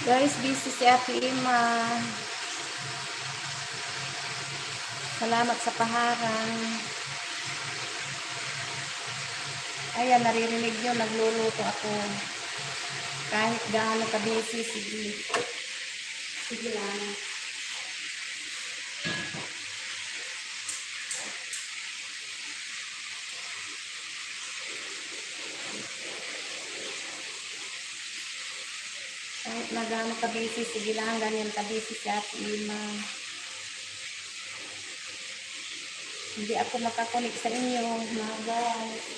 Guys, busy si Ate Ima. Salamat sa paharang. Ayan, naririnig nyo, nagluluto ako. Kahit gaano ka busy, sige. Sige lang. Kahit na gaano ka busy, sige lang, ganyan ka busy si Ate Ima. Hindi ako makakunik sa inyo, mga guys.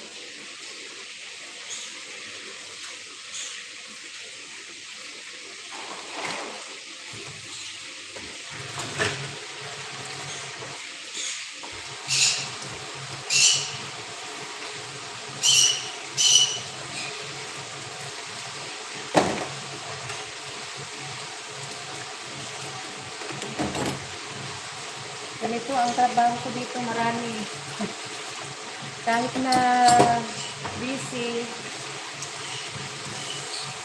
Ganito ang trabaho ko dito, marami. Kahit na busy,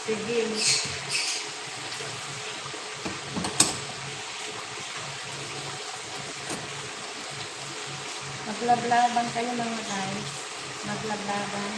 sige. Maglablaban kayo mga guys. Maglablaban.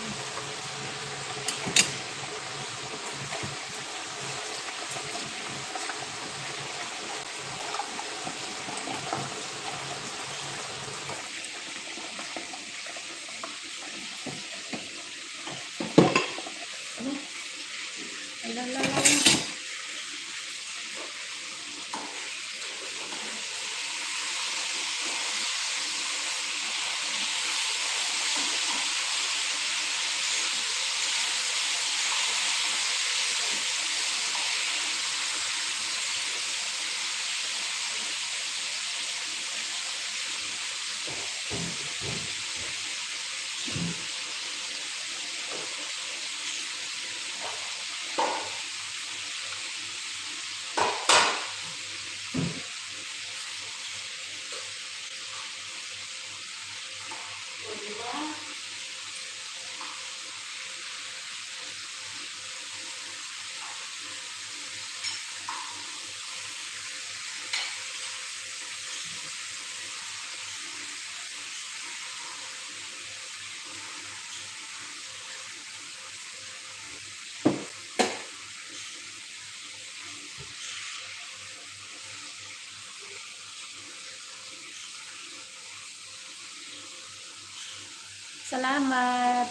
Salamat.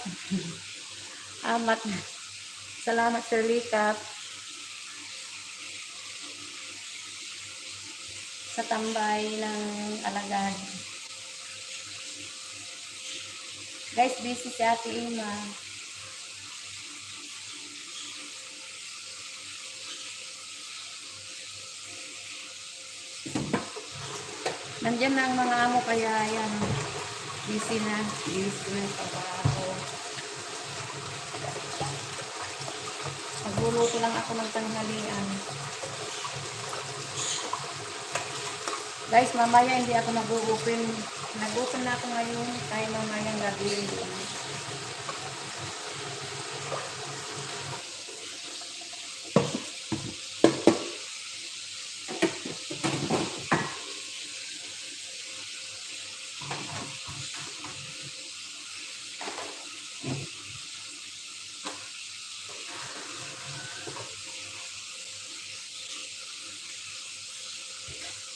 Amat. Salamat, Sir Likap. Sa tambay ng alagad. Guys, busy si Ate Ima. Nandiyan na ang mga amo, kaya yan. Busy na. Busy na yung trabaho. Magluluto lang ako ng tanghalian. Guys, mamaya hindi ako nag-open. Nag-open na ako ngayon. Kaya mamayang gabi.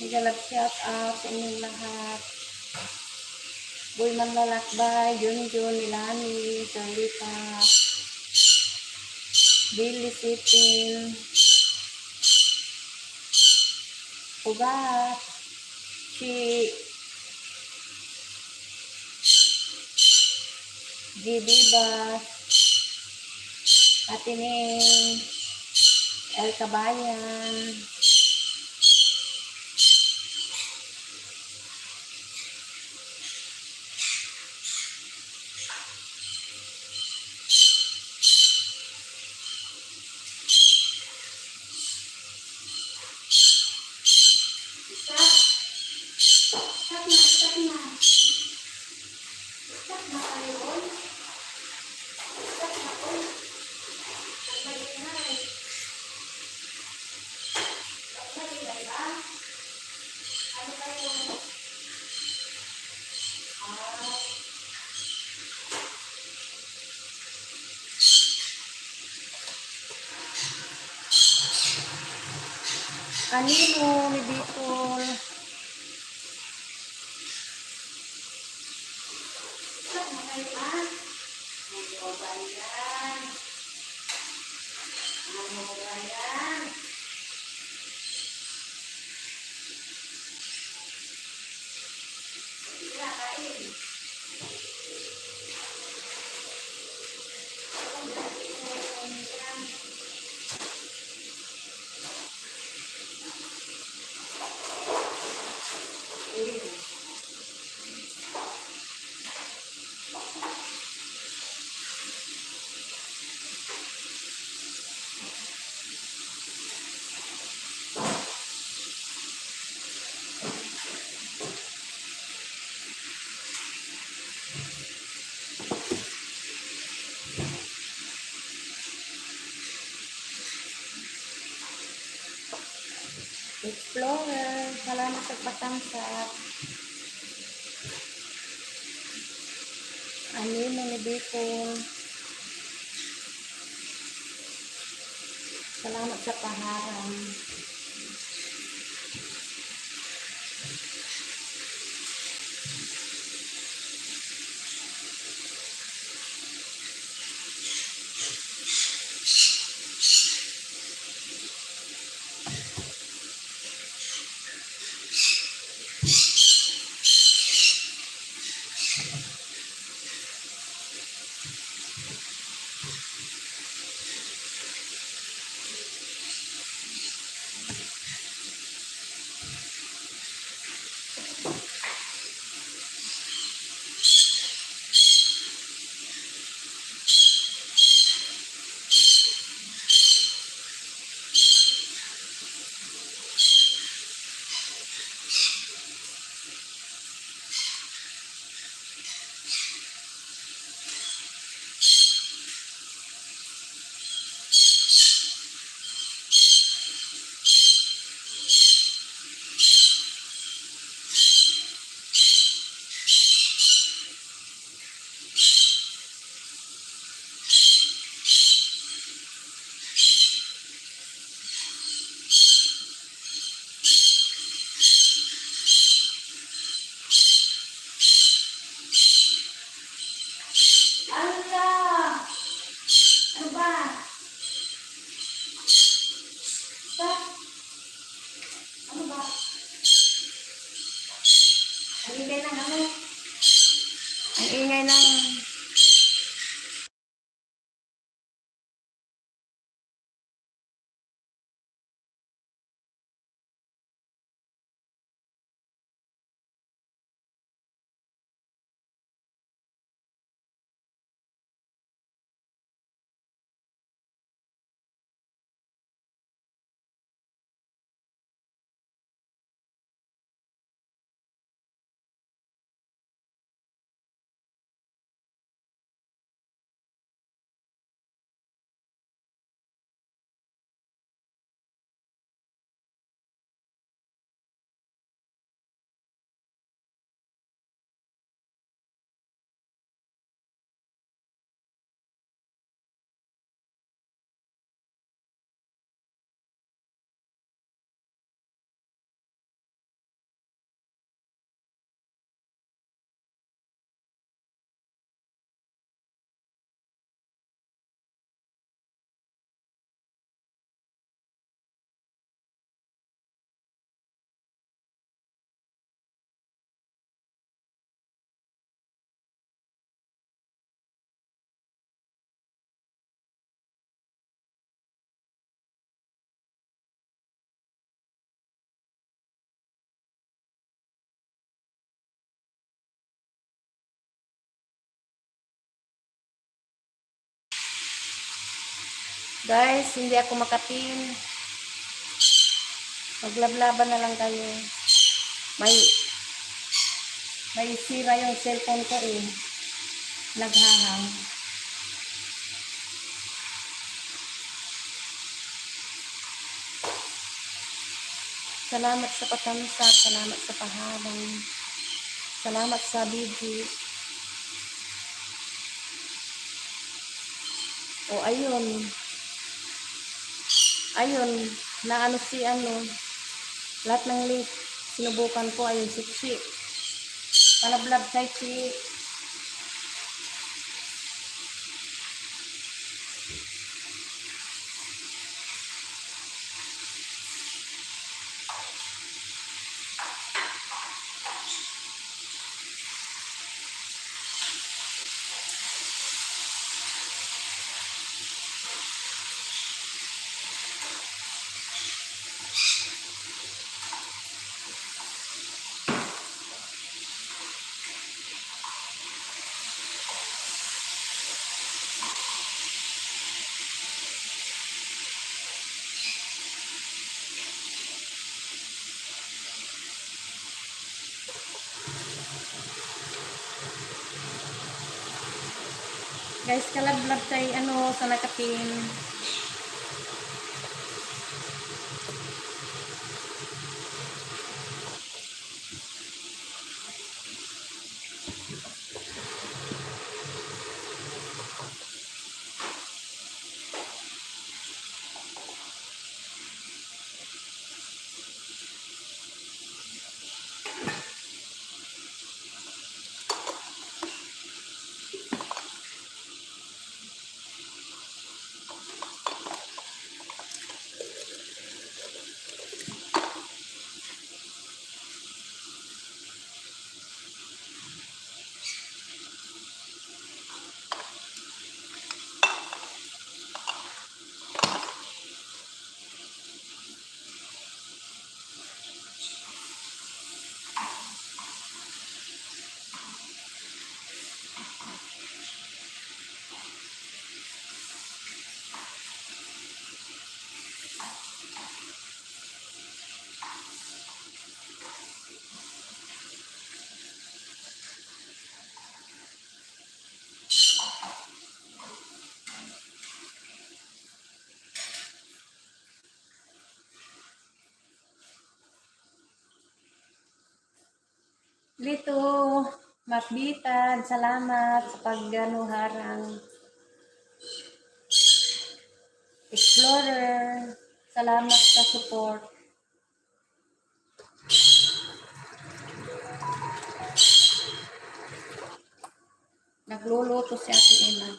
Higalap shout out sa inyong lahat. Boy Manlalakbay, Junjun, Milani, Charlita, Billy Sitin, Ugat, si GB Bas, Atining, El Kabayan, Kanino ni Bicol, Explorer, salamat sa patamsak. Kanino ni Bicol, salamat sa paharang. Guys, hindi ako makatin. Maglablaban na lang kayo. May sira yung cellphone ko eh. Naghahang. Salamat sa patamsak, salamat sa pahalang. Salamat sa video. O ayun. Ayun, na ano si ano. Lahat ng link sinubukan ko ayun si Chi. Palablab kay Chi. Guys, kalablab kay ano sa nakatin. Lito, Makbitan, salamat sa pagganuharang. Explorer, salamat sa support. Nagluluto si Ate Emma.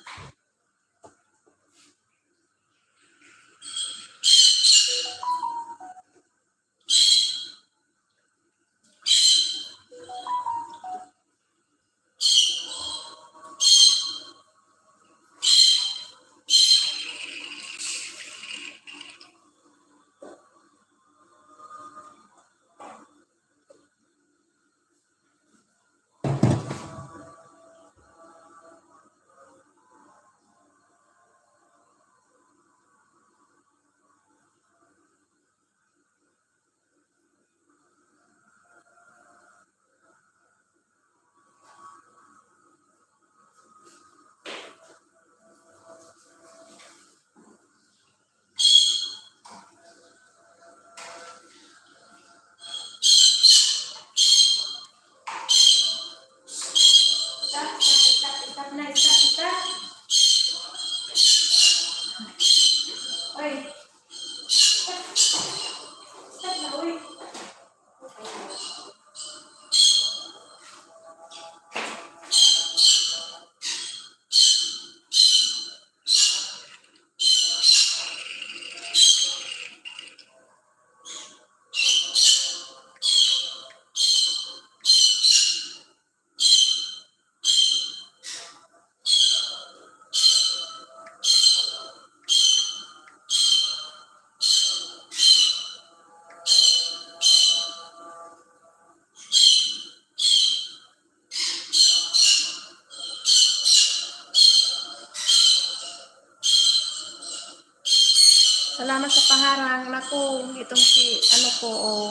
Salamat sa paharang. Naku, itong si, ano ko, oh.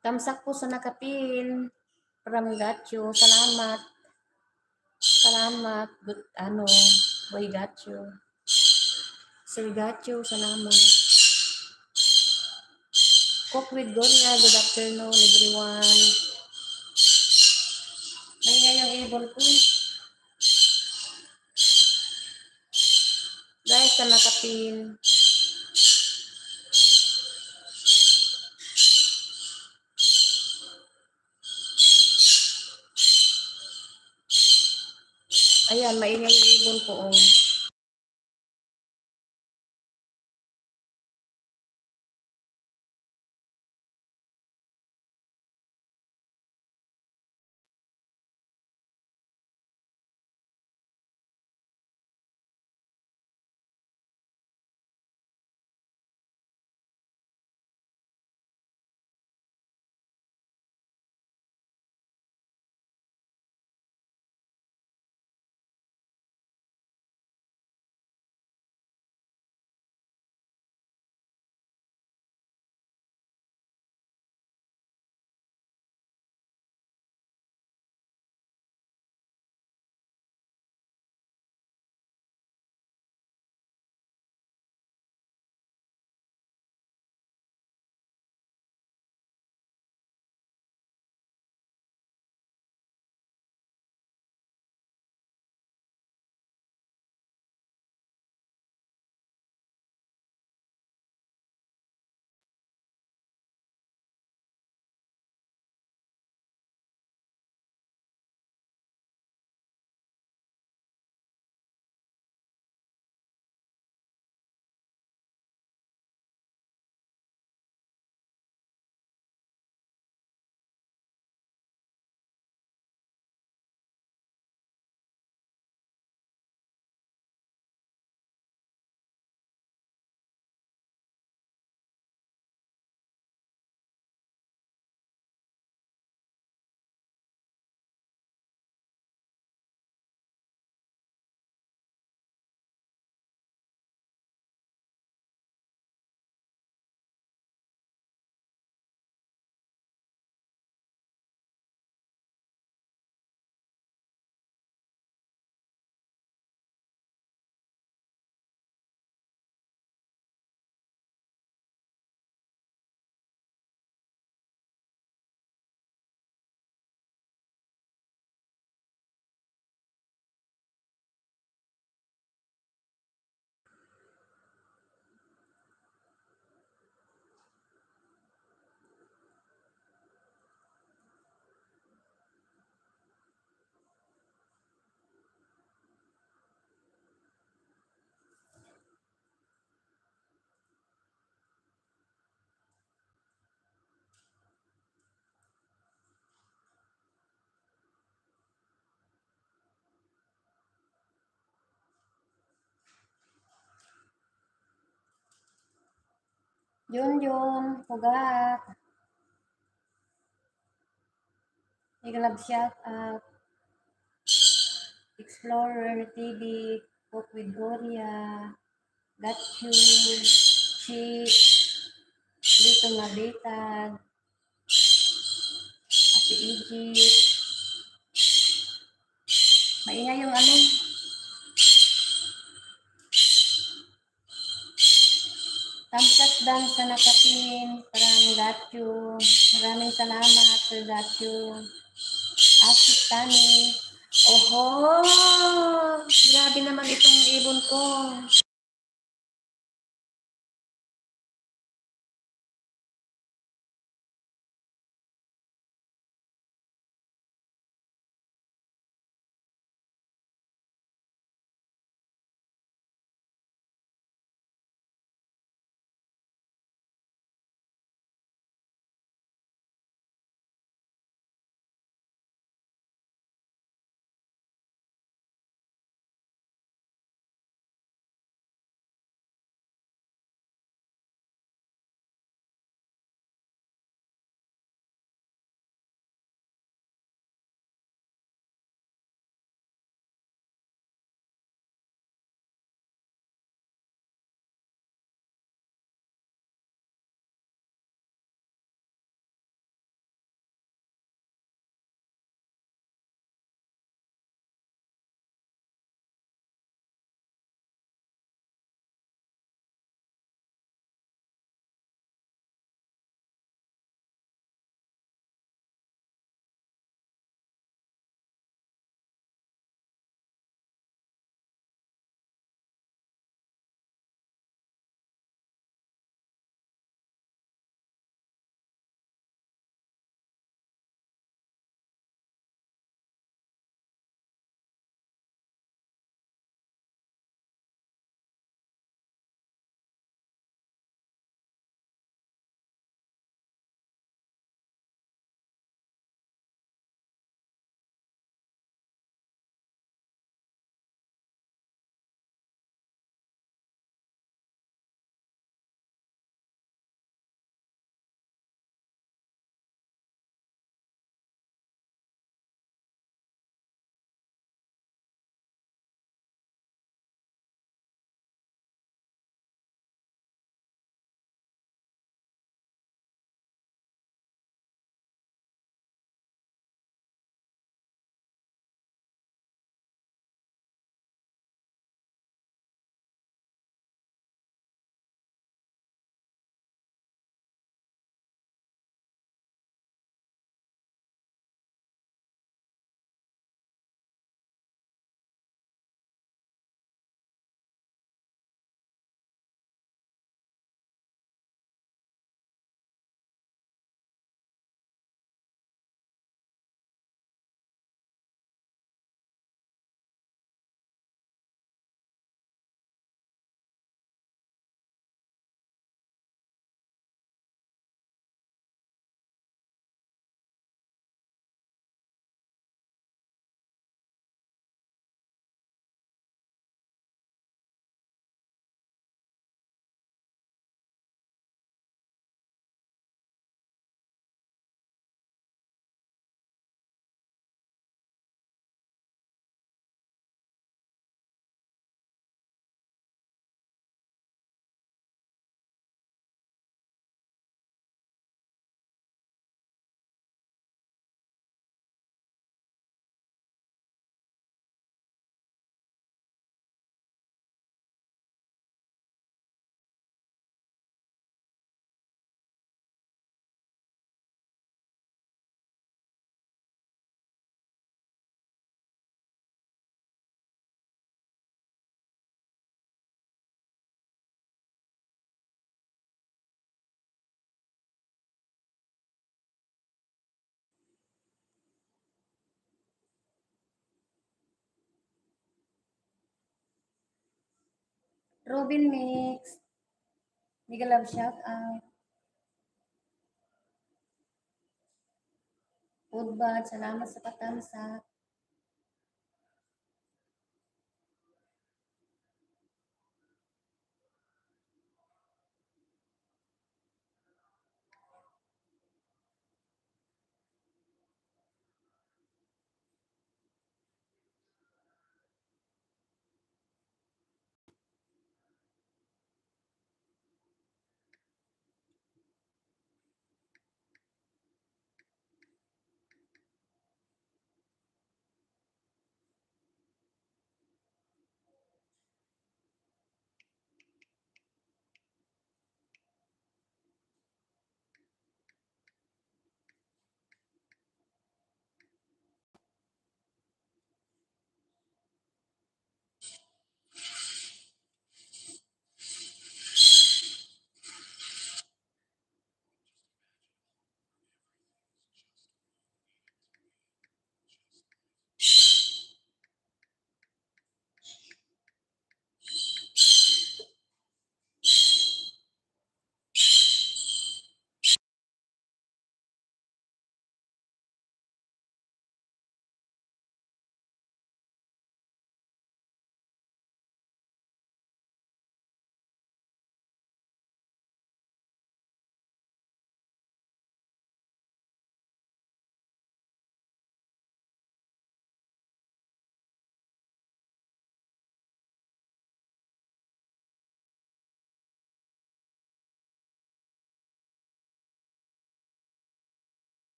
Tamsak po sa nakapin. From Gatyo. Salamat. Salamat. Good, ano, boy Gatyo. Sir Gatyo, salamat. Cook with Gloria, good afternoon everyone. Nangyay yung ibon ko. Guys, sa nakapin. Ayan, maingay yung ibon ko. Oh. Junjun, Pugat, Igalab shout out, Explorer TV, Cook with Gloria, Got You, Chi, Dito Mabitag, Ate Egypt, maingay yung ano, Tamsat Dan sa nakatin, parang Got You, maraming salamat Sir Got You, Asik Tani, oho, grabe naman itong ibon ko. Robin Mix, Igalab shout out, Udbad, salamat sa patamsa.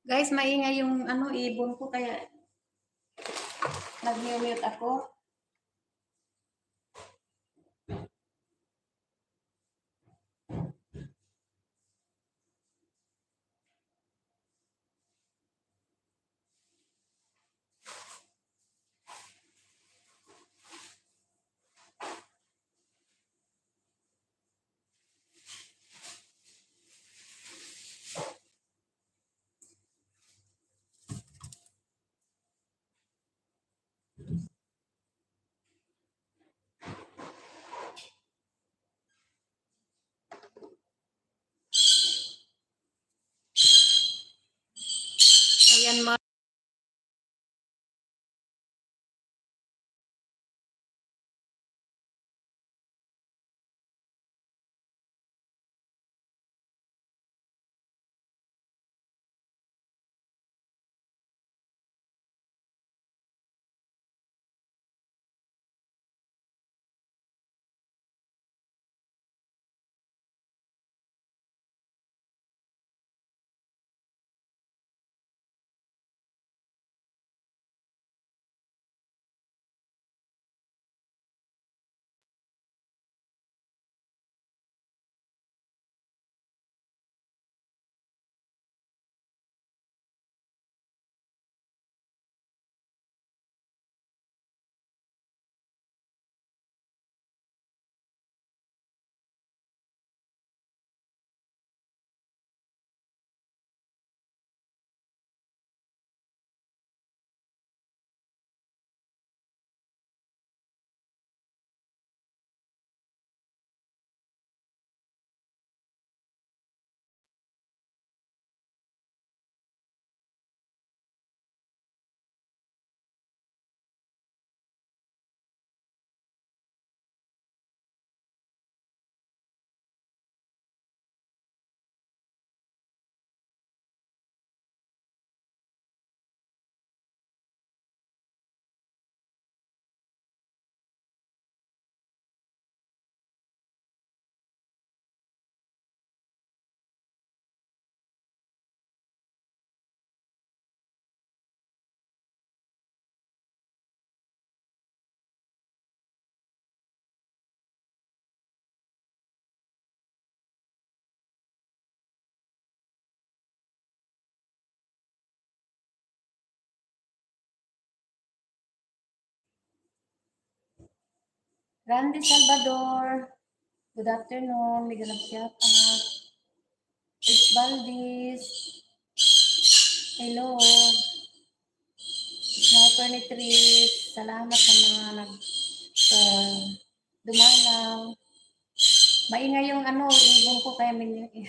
Guys, maingay yung ano, ibon ko kaya nag-mute ako. Ayan, Randy Salvador. Good afternoon. Miguel Agsiata. It's Valdez. Hello. Sniper ni Tris. Salamat sa mga dumalaw. Maingay yung ano, ibon ko kaya nag-mute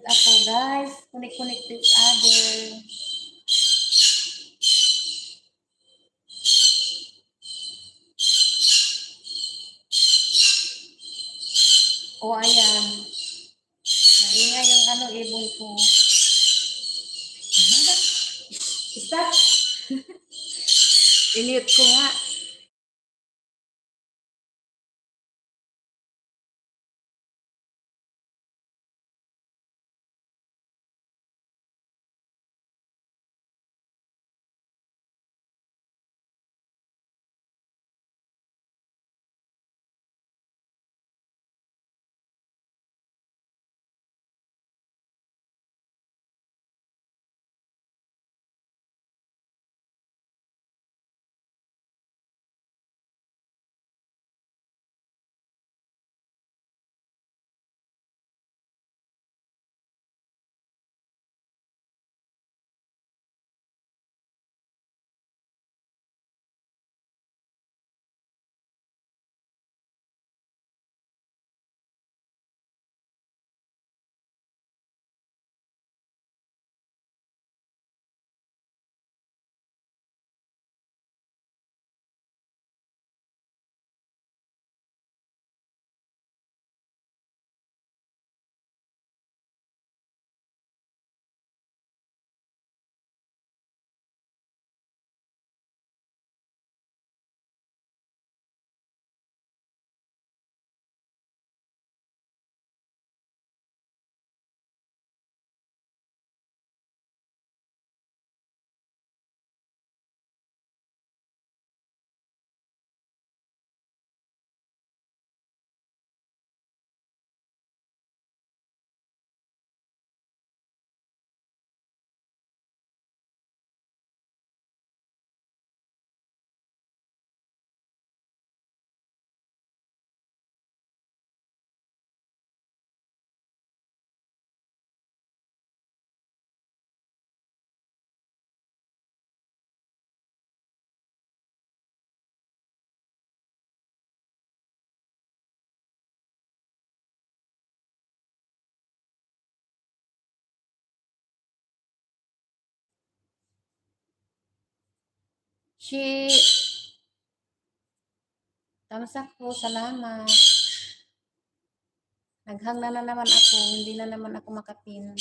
ako. Guys, connect to each other. O ayan. Maingay yung ano, ibon ko. Stop! I-mute ko nga. Shi, tamsak po, salamat. Naghang na naman ako, hindi na naman ako makapin.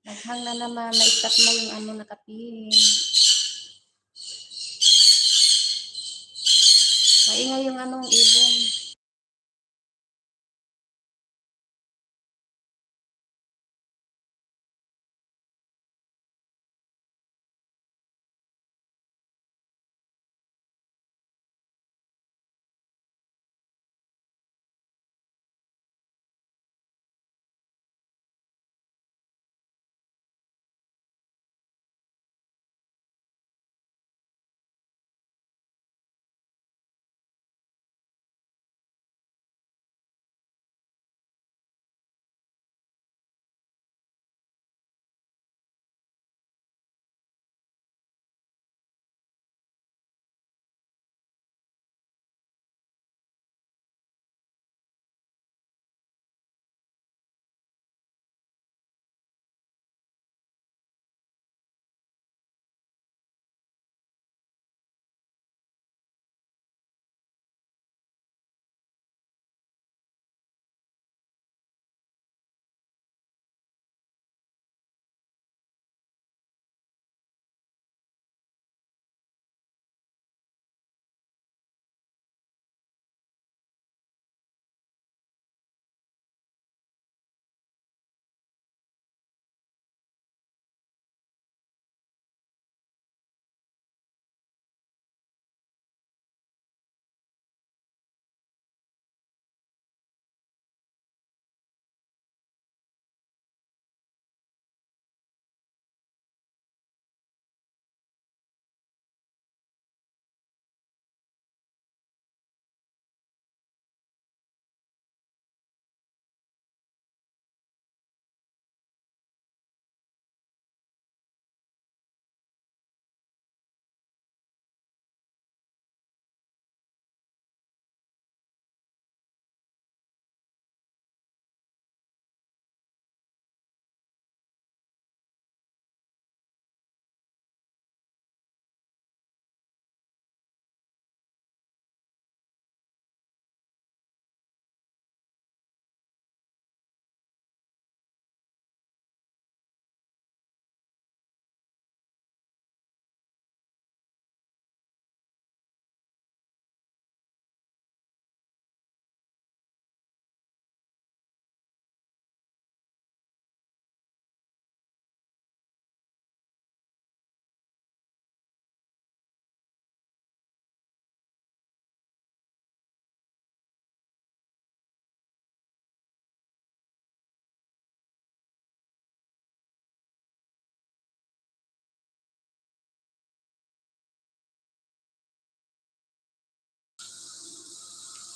Naghang na naman, na-stop mo yung ano nakapin. Maingay yung anong ibon.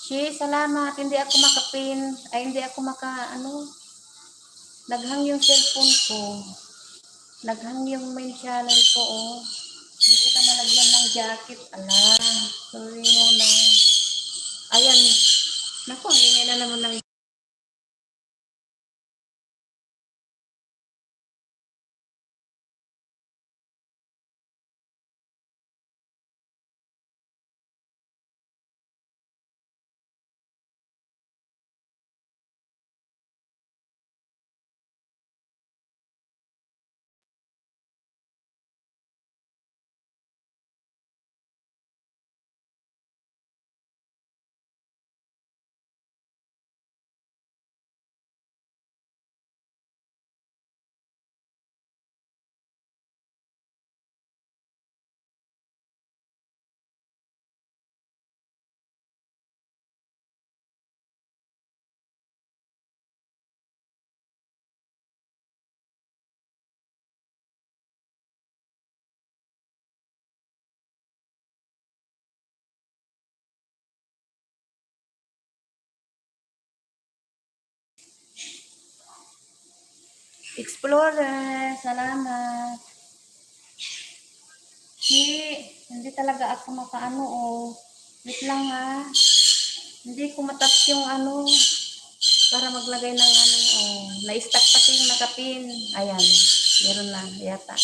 Shi, salamat. Hindi ako makapin. Ay, hindi ako naghang yung cellphone ko. Naghang yung main channel ko, oh. Hindi kita nalagyan ng jacket. Ala, sorry mo na. Ayan. Naku, hingi na naman ng Explorer. Salamat. Shi, hindi talaga ako makaano, oh. Wait lang, ha. Hindi ko matap yung para maglagay ng oh. Na-stack pati yung nakapin. Ayan. Meron na, yata.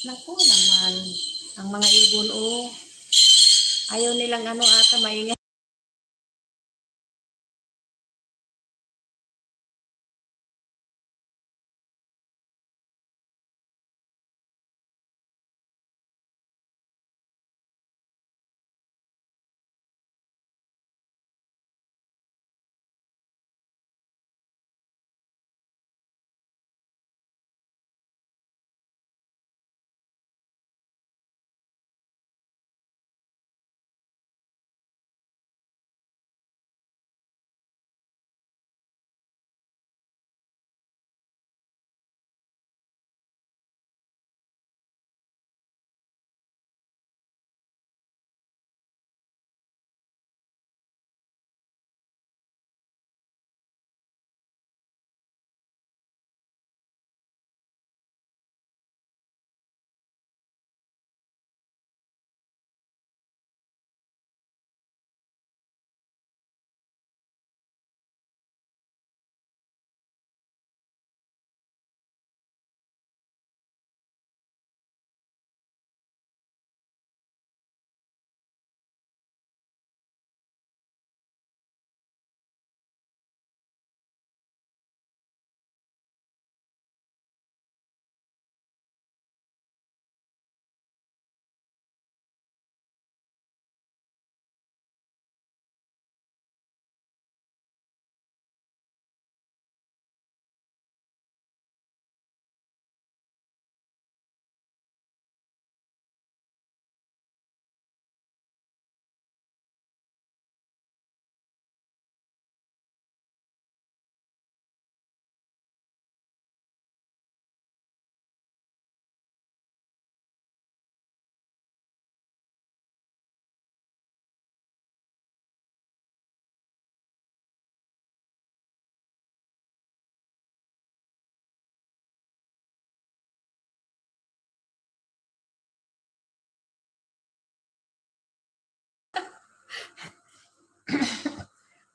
Naku naman, ang mga ibon oh. Ayaw nilang ano ata maingay.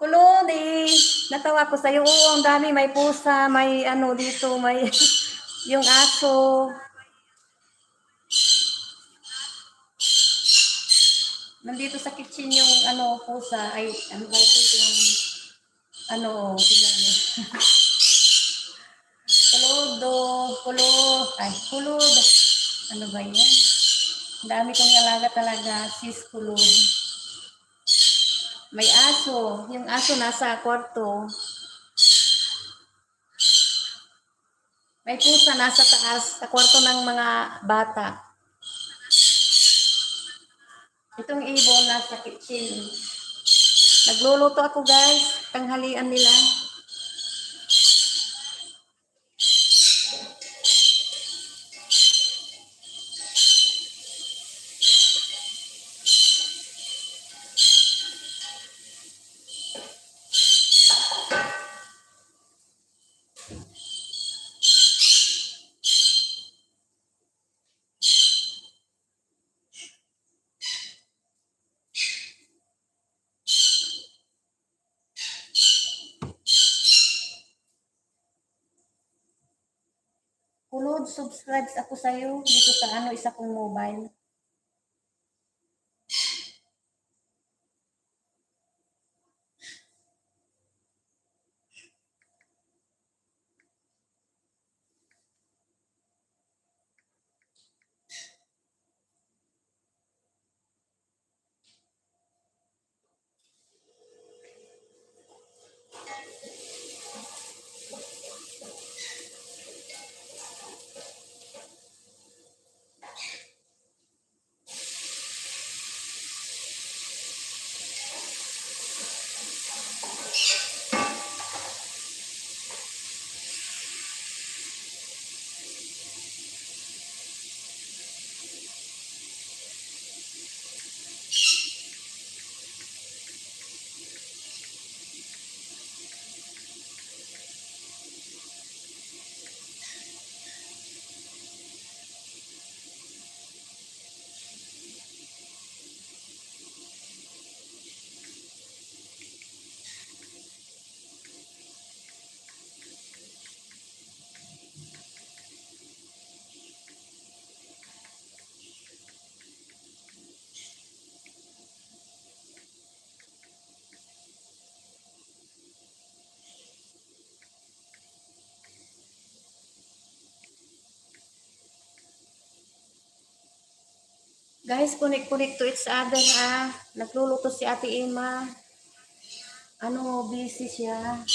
Kulodi, natawa ko sa'yo. Oo, ang dami. May pusa, may ano dito, may yung aso. Nandito sa kitchen yung ano, pusa. Ay, ano ba ito yung ano, tingnan niyo. Kulodo, ay, kulod. Ano ba yan? Ang dami kong alaga talaga, sis kulod. May aso. Yung aso nasa kwarto. May pusa nasa taas, sa kwarto ng mga bata. Itong ibon nasa kitchen. Nagluluto ako guys, tanghalian nila. Kulod, subscribe ako sa'yo dito sa ano, isa kong mobile. Guys, connect to each other ha. Nagluluto si Ate Ima. Busy siya.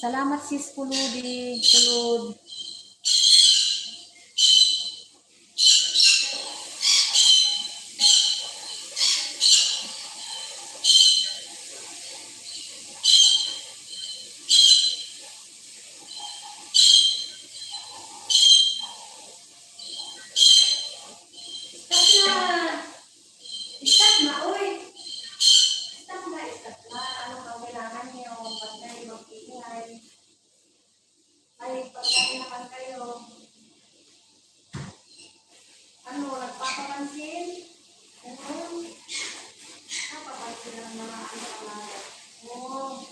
Salamat sis Kuludi. Kulud. Stop na, uy! Stop na, stop na. Ano ang kailangan niyo? Pag kayo mag-iingay. Ay, pagkain naman kayo. Nagpapapansin? Napapansin ng mga Oh,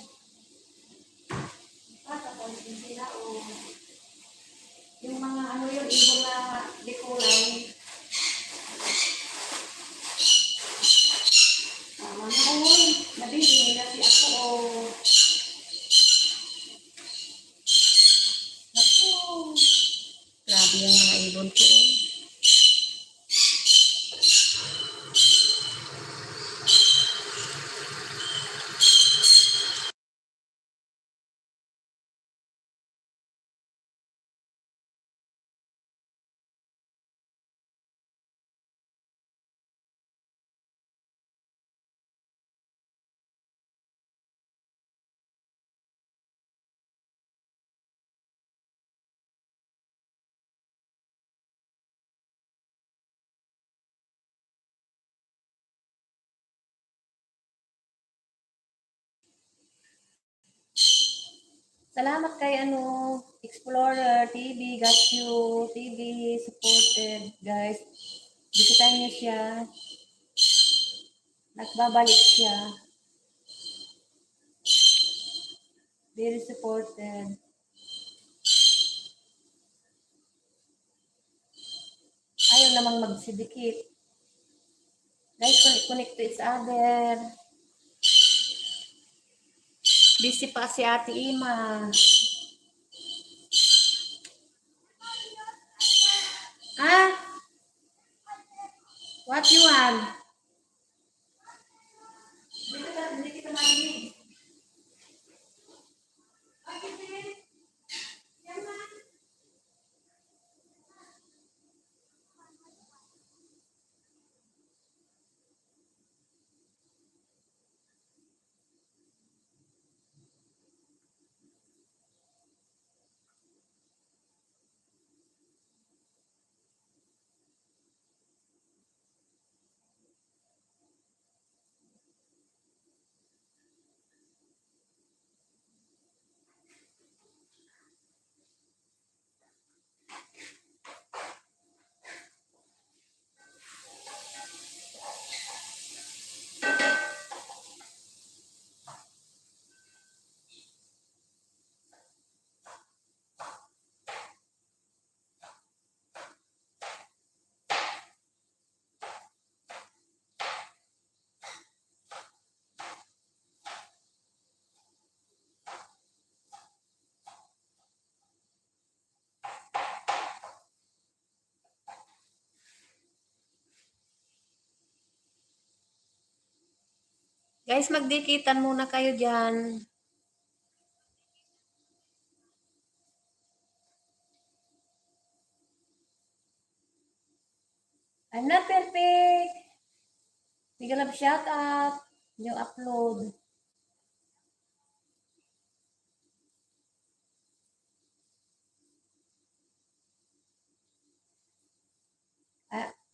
napapansin sila yung mga yung ibon na likulay. Tama na nabibili na si ako Naku, grabe yung mga ibon ko Salamat kay Explorer TV, got you, TV, supported, guys. Bisitahin niyo siya. Nagbabalik siya. Very supported. Ayaw namang magsidikit. Guys, connect to each other. Busy pa si Ate Ima. Ah? What you want? Hindi kita marinig. Guys, magdikitan muna kayo dyan. I'm not perfect. Bigyan lang shout out. New upload.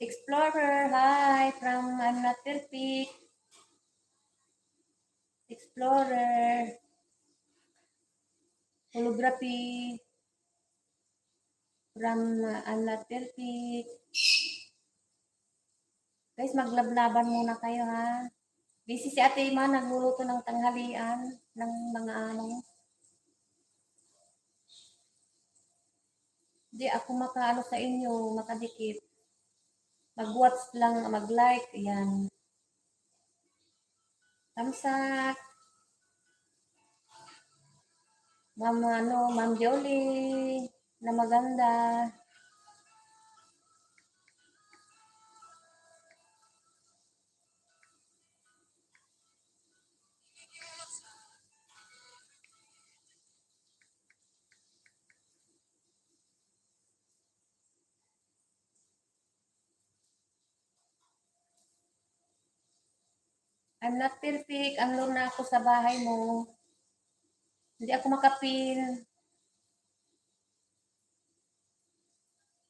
Explorer, hi from I'm not perfect. Explorer. Holography. From I'm not perfect. Guys, maglablaban muna kayo ha. Busy si Ate Ima, nagluluto ng tanghalian ng mga Hindi ako makaano sa inyo, makadikit. Mag-watch lang, mag-like, ayan. Thumbs up. Ma'am Jolie. na maganda. I'm not perfect. Unload na ako sa bahay mo. Hindi ako makapil.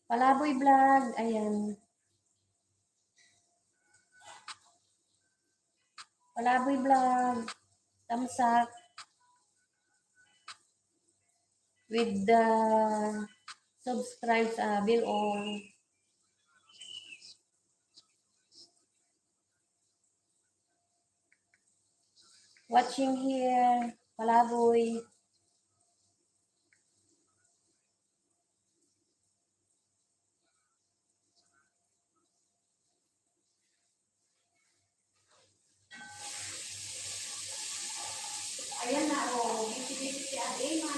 Palaboy vlog. Ayan. Palaboy vlog. Thumbs up. With the subscribe sa bill all. Watching here. Palaboy. Ayan na, oh. Bisip-bisip si Ate Emma.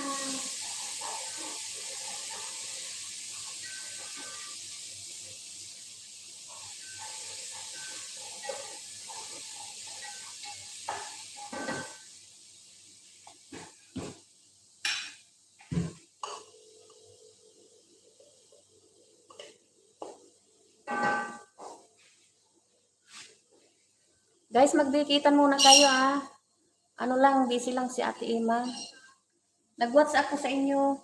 Guys, magdikitan muna kayo ah. Ano lang, busy lang si Ate Emma. Nag-WhatsApp ako sa inyo.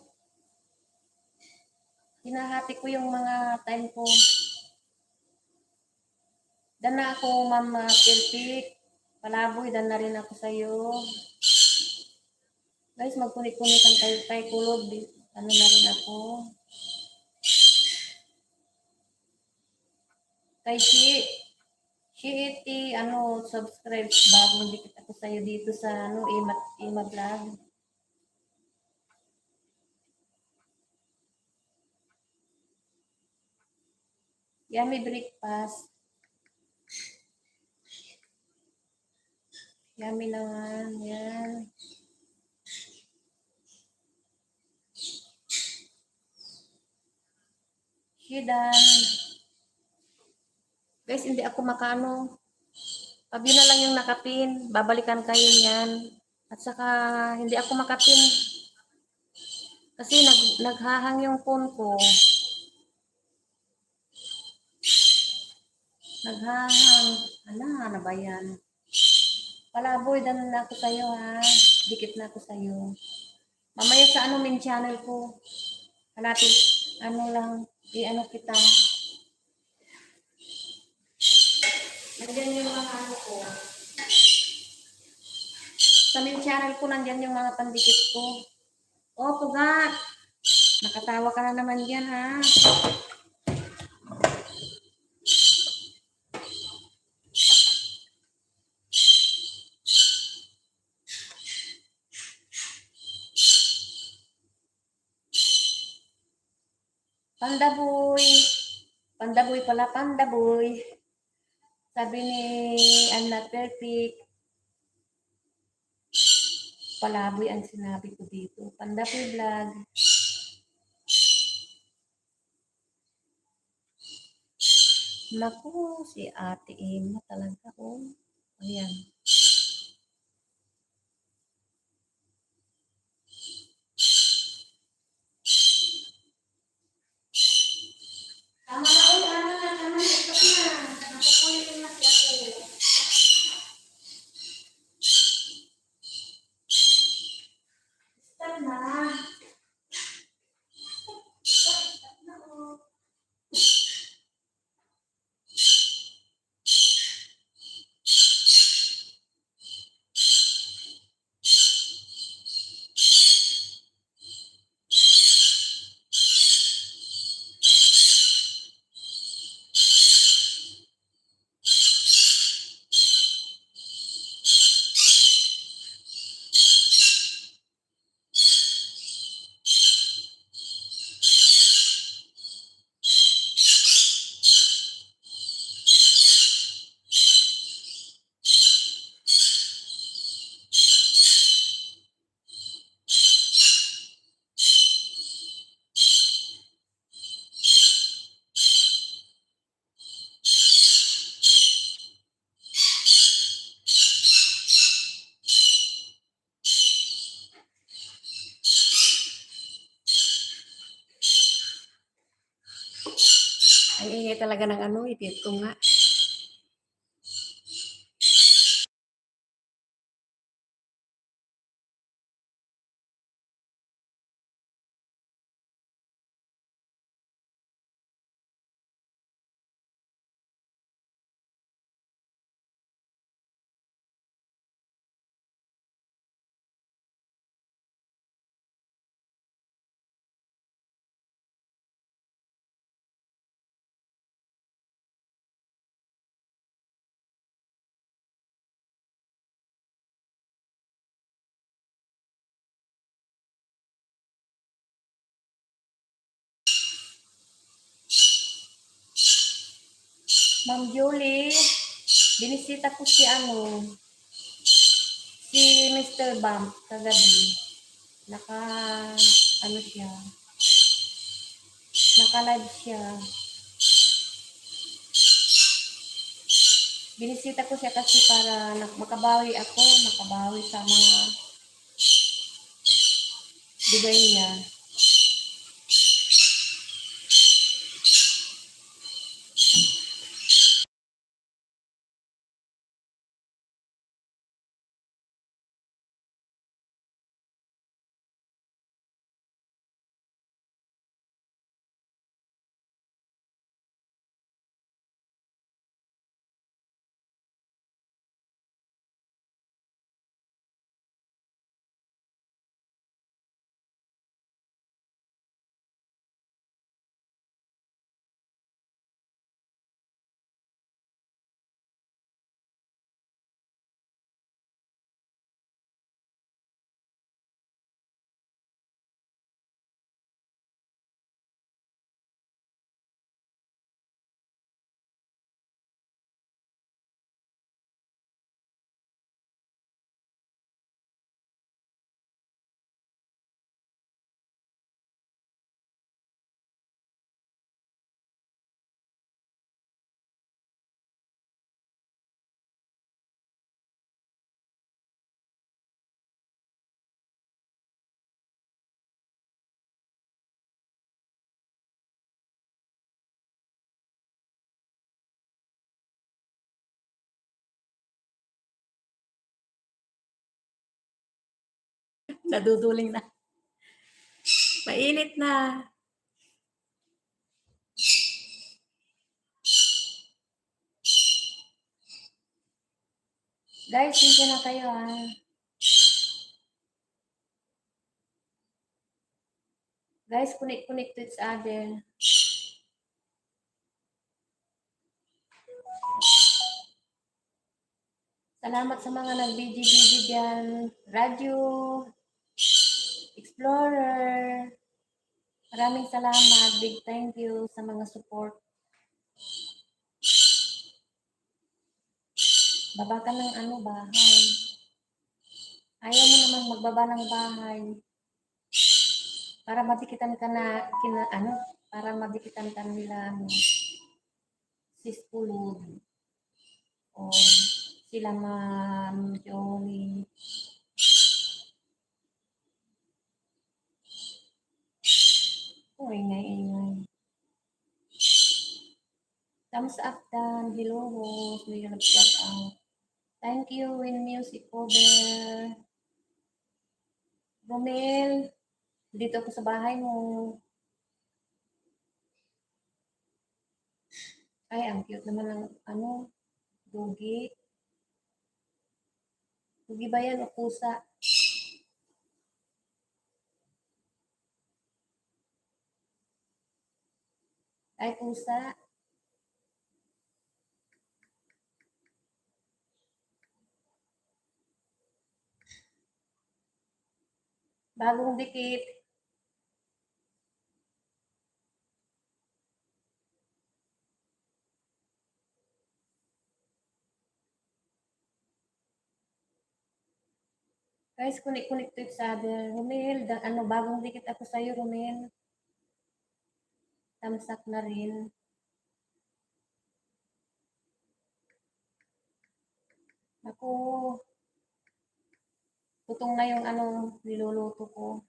Hinahati ko yung mga time ko. Dan na ako, Ma'am Pilpik. Palaboy, dan na rin ako sa'yo. Guys, magkunit-kunitan tayo kay Kulog. Ano na rin ako. Kay Iti, ano, subscribe bago dikit ako sa'yo dito sa, ano, Ima Vlog. Yummy breakfast. Yummy naman, yan. Shidan. Guys, hindi ako makano. Pag yun na lang yung nakapin, babalikan kayo niyan. At saka, hindi ako makapin. Kasi naghahang yung phone ko. Naghahang. Ano ba yan? Palaboy, dan na ako sa'yo ha. Dikit na ako sa'yo. Mamaya sa ano main channel ko. Hanapin, ano lang, i-ano kita. Nandiyan yung mga ano ko. Sa main channel ko, nandiyan yung mga pandikit ko. Oh, pugat. Nakatawa ka na naman dyan, ha? Pandaboy. Pandaboy pala, pandaboy. Sabi ni I'm not perfect. Palaboy ang sinabi ko dito. Pandaboy vlog. Naku, si Ate Emma talaga, oh. Ayan. Tama na, uy, tama na, stop na. Nakukulitin na si ako. Stop na. Stop na, oh. Ang ingay talaga ng ano, ito nga. Ma'am Julie, binisita ko si si Mr. Bump kagabi. Naka, ano siya, naka-live siya. Binisita ko siya kasi para makabawi sa mga bigay niya. Naduduling na. Mainit na. Guys, hindi na kayo Guys, connect to each other. Salamat sa mga nag-BG dyan. Radio, Explorer. Maraming salamat. Big thank you sa mga support. Baba ka ng bahay. Ayaw mo namang magbaba ng bahay. Para madikitan ka para madikitan ka nila sispulod. O sila Ma'am Jolie. Oh, ingay. Thumbs up dan. Hello, host. May nag-shout out. Thank you, Win Music Cover. Romel, dito ako sa bahay mo. Ay, ang cute naman ng dugi. Dugi ba yan o pusa? Ay, pusa. Bagong dikit. Guys, connect to each other. Romel, bagong dikit ako sa'yo, Romel. Thumbs up na rin. Ako, tutong na yung niluluto ko.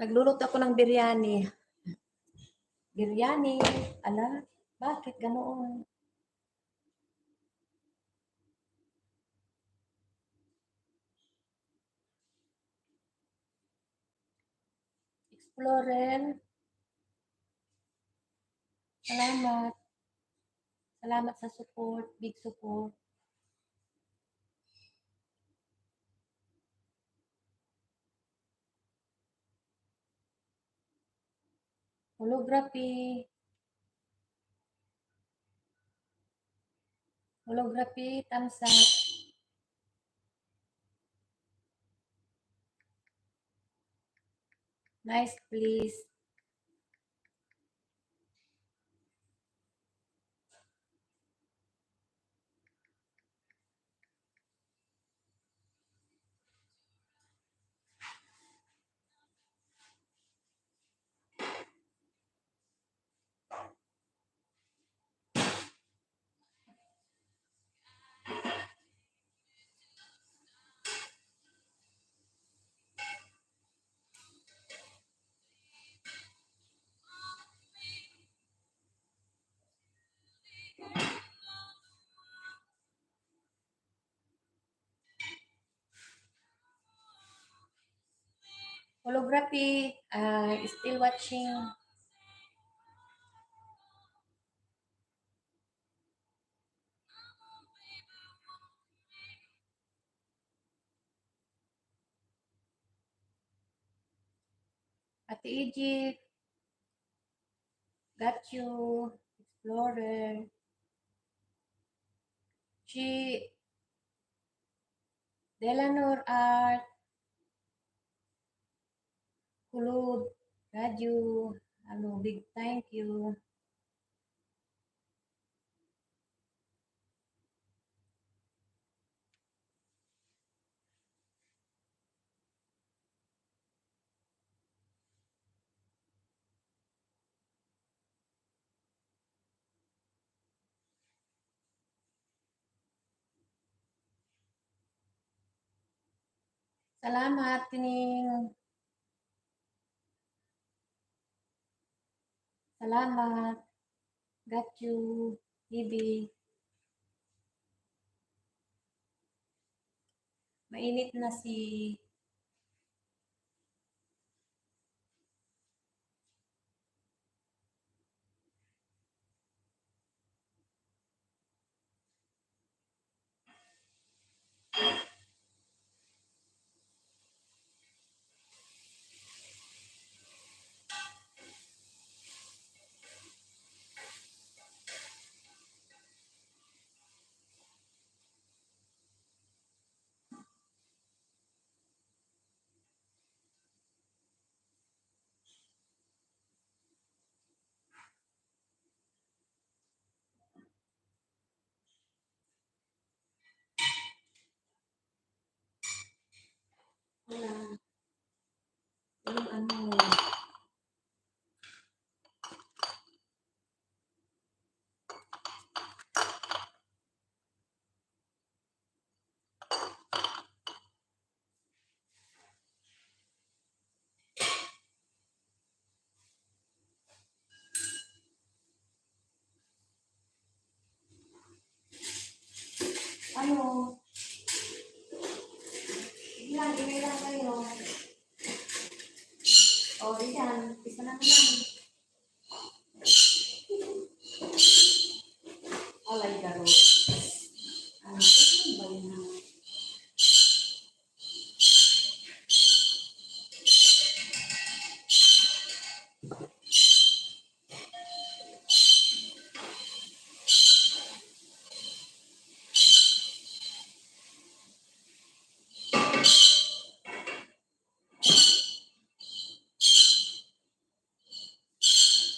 Nagluluto ako ng biryani. Biryani. Ala, bakit ganoon? Explorer. Salamat. Salamat sa support. Big support. Holography. Holography, thumbs up. Nice, please. Holography, still watching. Ate Egypt, got you. Explorer. Chi, Delanor Art, Kulud, Raju, ano, big thank you. Salamat, Tining. Salamat. Got you. Bibi. Mainit na si... Wala. Yung ano... Ano? Sige lang, email lang kayo. O, diyan. Isa na naman. Alay, garo. Ano, ito ba yun?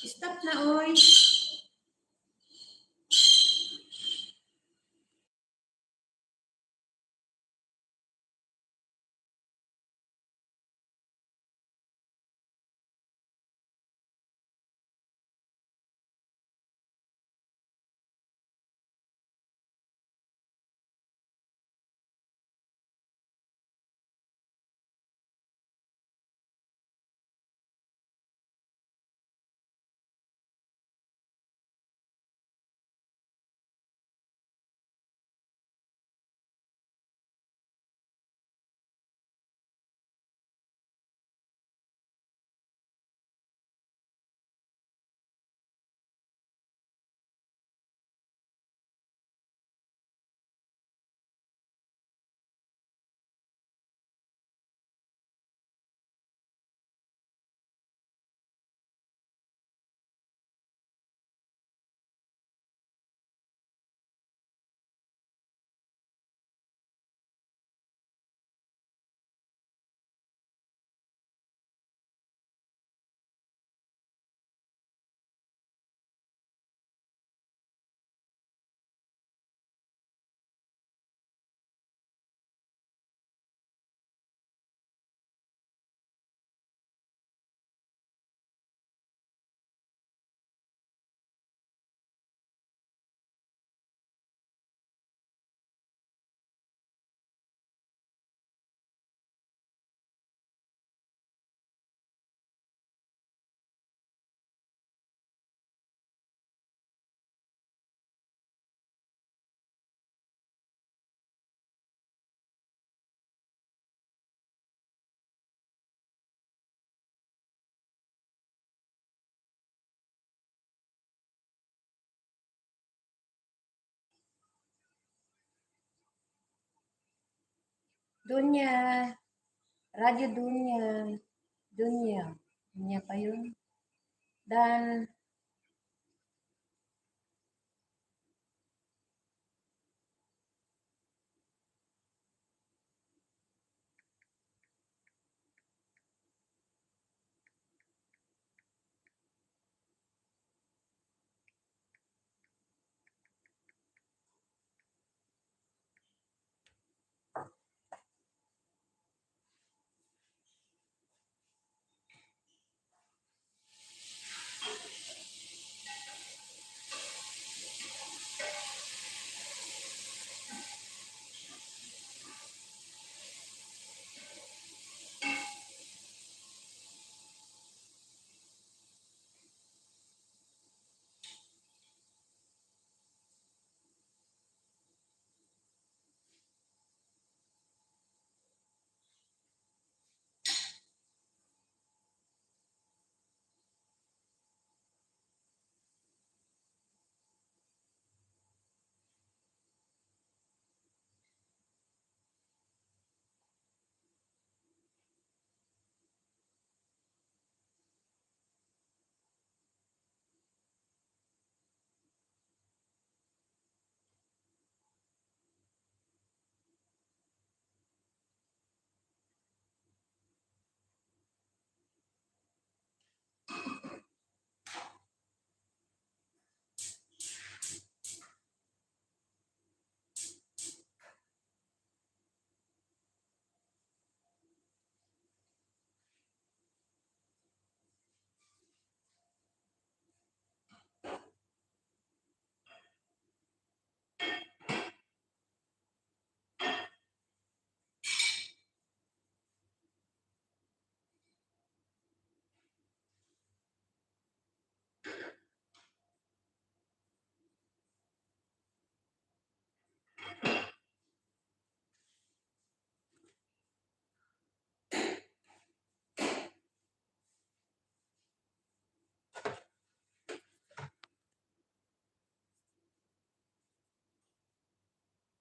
Stop na, oy. Dunya, Radyo Dunya, Dunya, Dunya pa yun. Dan,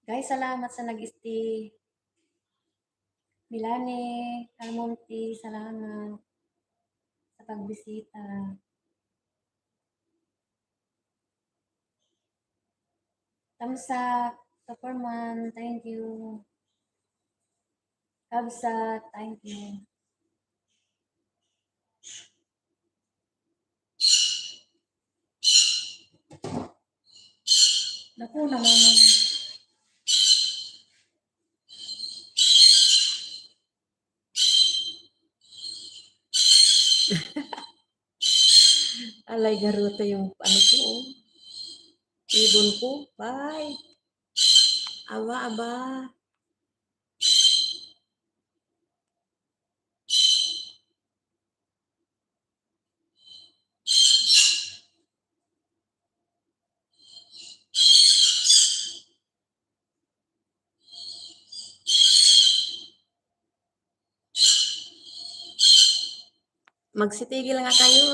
guys, salamat sa nag-stay. Milani, Calmonte, salamat sa pagbisita. Tamsak, Superman, thank you. Kabsat, thank you. Naku naman. Alay garuto yung ano ko. Oh. Ibon ko. Bye. Aba, aba. Magsitigil nga kayo.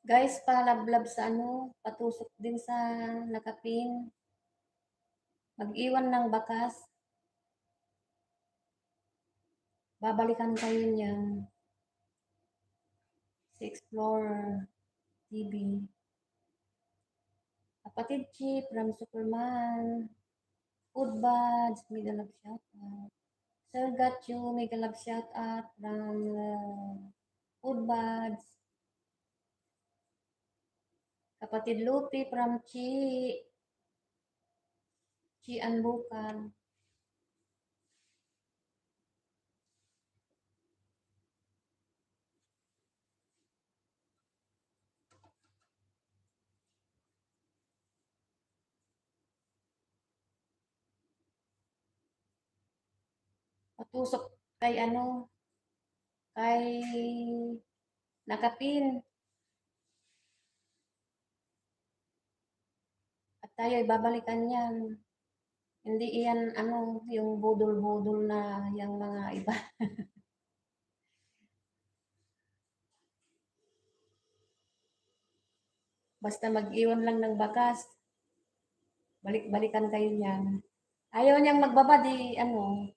Guys, palablab sa ano, patusok din sa nakapin. Mag-iwan ng bakas. Babalikan kayo niyan. Si Explorer TV. Kapatid Chip from Superman. Food Buds, mega love shout out. Sir got you, mega love shout out from Food Buds. Kapatid Lupi from Chi Anbukan. Patusok kay ano, kay nakapin. At tayo ibabalikan yan. Hindi iyan ano, yung budol-budol na yung mga iba. Basta mag-iwan lang ng bakas. Balik-balikan kayo niyan. Ayaw niyang magbaba, di ano.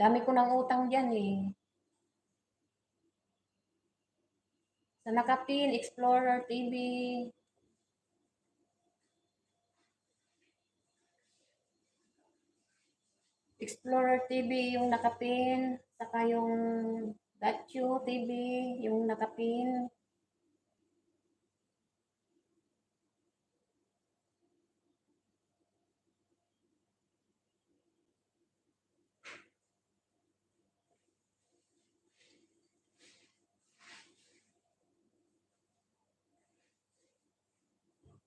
Dami ko ng utang diyan eh. Sa Nakapin, Explorer TV. Explorer TV yung Nakapin. Saka yung Gatcho TV, yung Nakapin.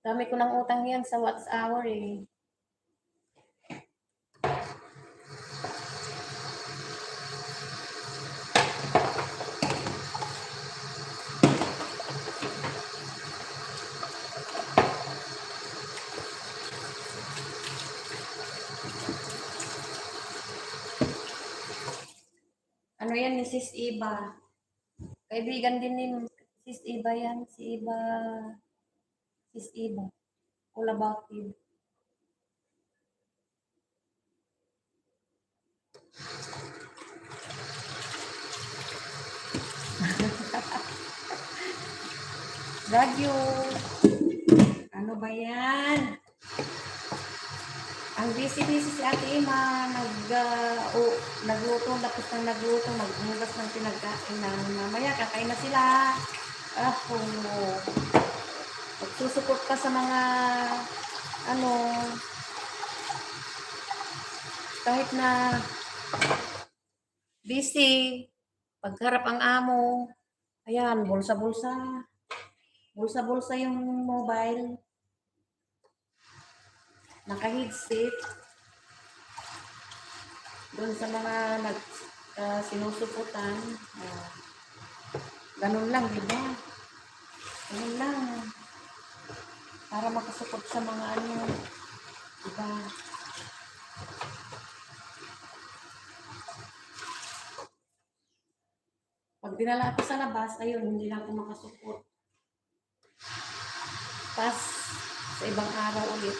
Dami ko ng utang yan sa Watts Hour eh. Ano yan ni Sis Iba? Kaibigan din ni Sis Iba yan. Si Iba, Sis Iba. All about you. Radio. Ano ba yan? Ang busy-busy si Ate Ima, nagluto, tapos nang nagluto, maghugas ng pinagkain na mamaya, kakain na sila. Ako, magsusuport ka sa mga, ano, kahit na busy, pagharap ang amo, ayan, bulsa-bulsa. Bulsa-bulsa yung mobile. Naka-headset. Doon sa mga sinusuputan. Ganun lang, di ba? Ganun lang. Para makasupot sa mga ano. Di ba? Pag dinala ako sa labas, ayun, hindi lang ako makasupot. Pas sa ibang araw ulit.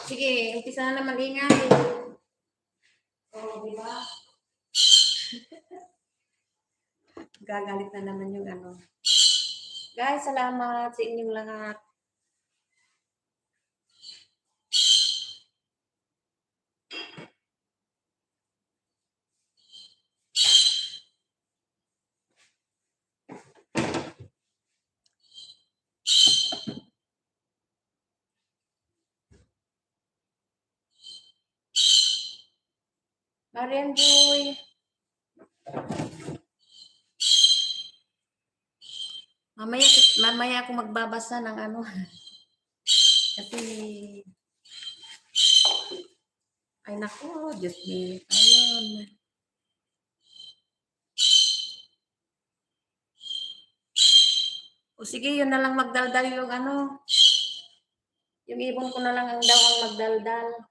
Sige, umpisa na naman ingay. Oh, di ba? Gagalit na naman yung ano. Guys, salamat sa inyong lahat. Marian Joy. Mamaya ako magbabasa ng ano. Kasi, ay naku, Diyos me. Ayun. O sige, yun na lang magdaldal yung ano. Yung ibon ko na lang ang daw ang magdaldal.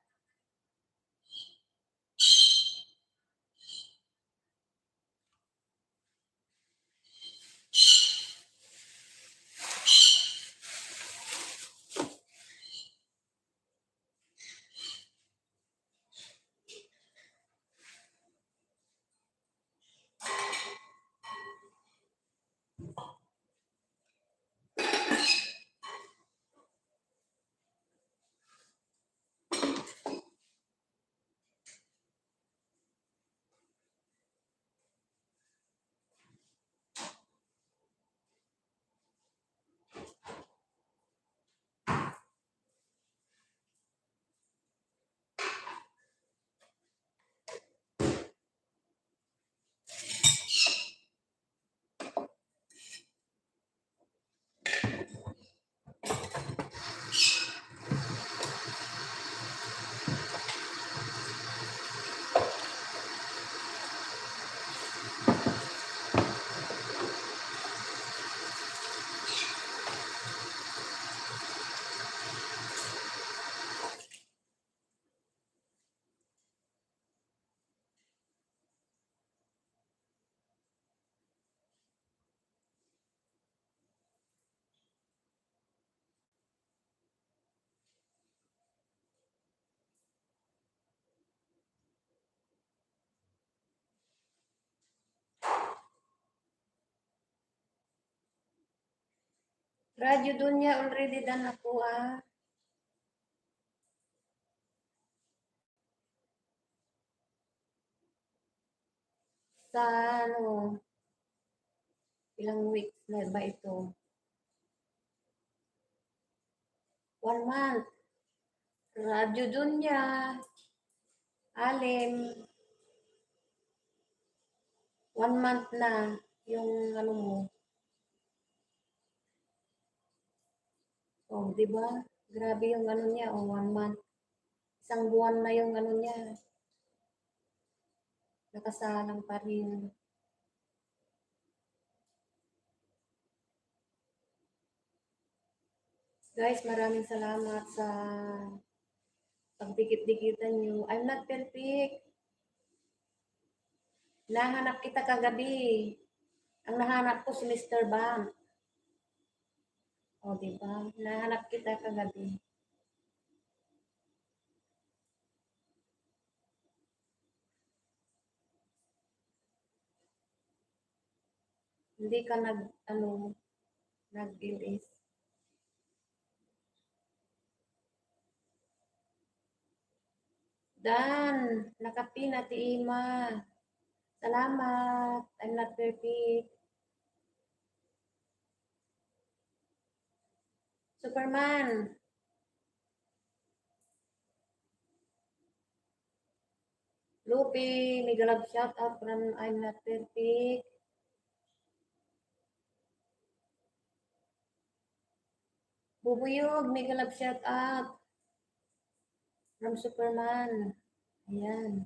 Radyo Dunya already done ako ah. Sa ano, ilang weeks na ba ito? 1 month. Radyo Dunya, Alim. 1 month na yung ano mo. Oh, di ba? Grabe yung ano niya, oh, 1 month. Isang buwan na yung ano niya. Nakasalang pa rin. Guys, maraming salamat sa pagdikit-dikitan nyo. I'm not perfect. Nahanap kita kagabi. Ang nahanap ko si Mr. Bam. O, diba? Nahanap kita kagabi. Hindi ka nag-ilis. Dan, nakapin Ate Ima. Salamat. I'm not perfect. Superman. Lupi, mega love shout out from I'm not perfect. Bubuyog, mega love shout out from Superman. Ayan.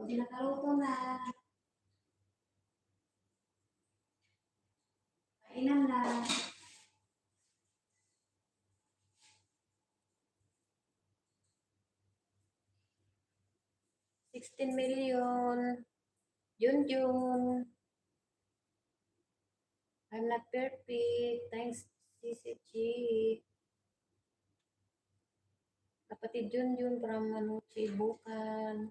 di nakaluto na. Kainan na. 16 million. Junjun. I'm not perfect. Thanks, CCG. Kapatid Junjun from Manuchi, Bukan.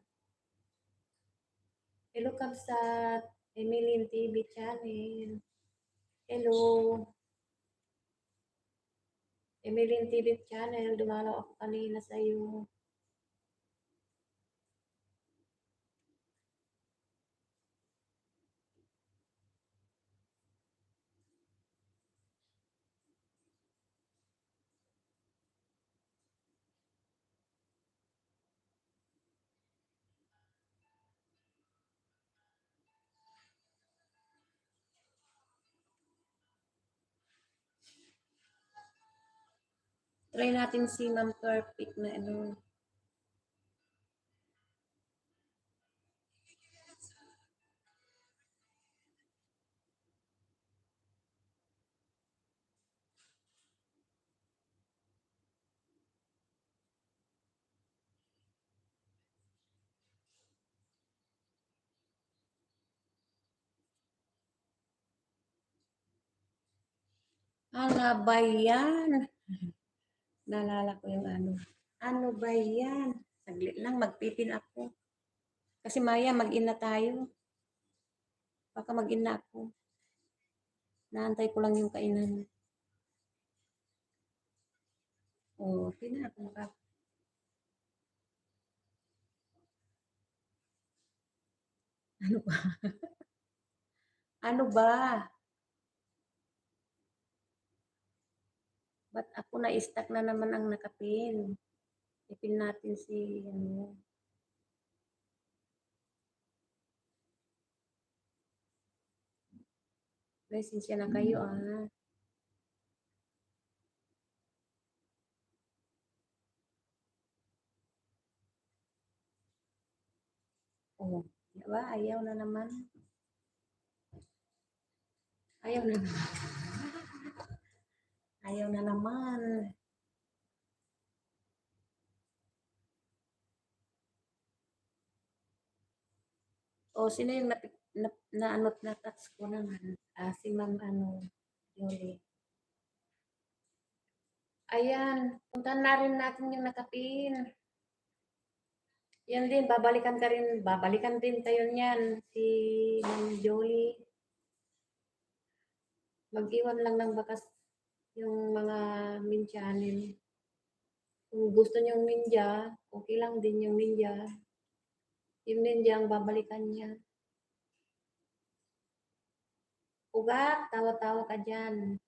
Hello, Kabsat. Emilyn TV channel. Hello. Emilyn TV channel. Dumalaw ako kanina sa'yo. Try natin si Ma'am Perfect na ano. Ano ba yan? Naalala ko yung ano. Ano ba yan? Saglit lang, magpipin ako. Kasi Maya, mag-in na tayo. Baka mag-in na ako. Naantay ko lang yung kainan. Oh, na ako maka. Ano ba? Ano ba? Ba't ako na-stuck na naman ang nakapin? Ipin natin si ano. Presensya na kayo ah. Oh, diba? Ayaw na naman. Ayaw na naman. Ayaw na naman. O, sino yung na-anot na touch ko naman? Si Ma'am ano, Jolie. Ayan, puntahan na rin natin yung nakapin. Yan din, babalikan din tayo niyan, si Ma'am Jolie. Mag-iwan lang ng bakas yung mga min channel. Kung gusto niyong ninja, okay lang din yung ninja. Yung ninja ang babalikan niya. Ugat, tawa-tawa ka dyan.